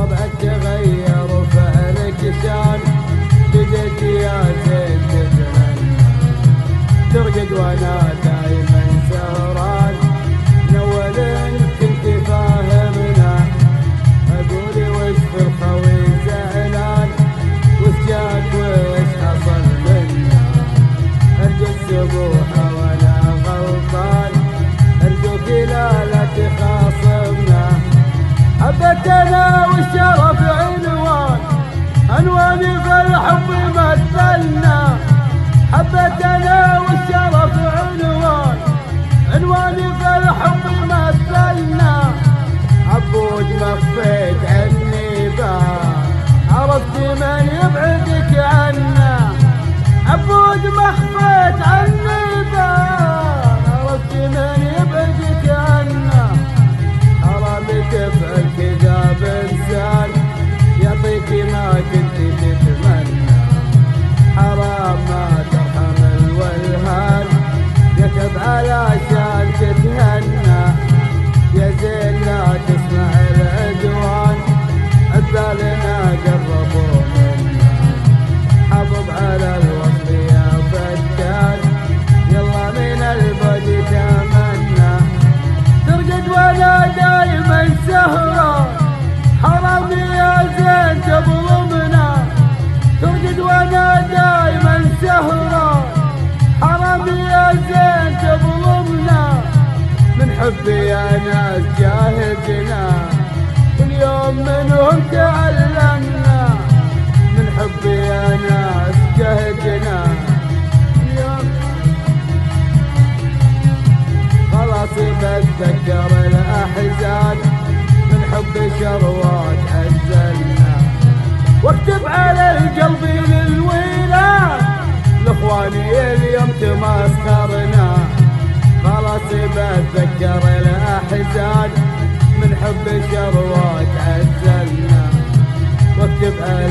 طبعك تغير وفعلك شان، بديت يا زين تتمنى ترقد وانا دايما سهران. من اول كنت فاهمنا، اقول وش في الخوي زعلان، وش جاك وش حصل منا، ارجو السبوحة وانا غلطان، ارجوك لا تخاصمنا. حبيت انا والشرف عنواني في الحب مثلنا، حبيت انا والشرف عنواني في الحب مثلنا. عبود ما خفيت عني بان، عرفت من يبعدك عنا، عبود ما خفيت عني بان، عرفت من يبعدك عنا. حرام تفعل كذا بإنسان يعطيك ما كنت تتمنى، حرام ما ترحم الولهان كتب علشان تتهنى. يا زين لا تسمع العدوان، عذالنا قربوا منا، حافظ على الوصل يا فتان، يلا من البدي تمنى. ترقد وانا دايما سهران، حرام يا زين تظلمنا، ترقد وانا دايما سهران، حرام يا زين تظلمنا. من حبي يا ناس جاهدنا، كل يوم منهم تعلمنا، من حبي يا ناس جاهدنا كل يوم. خلاص بتذكر الأحزان، من حب شروات عزلنا، واكتب على القلب للويلان، لاخواني اليوم تمسخرنا. خلاص بتذكر الاحزان، من حب شروات عزلنا، واكتب على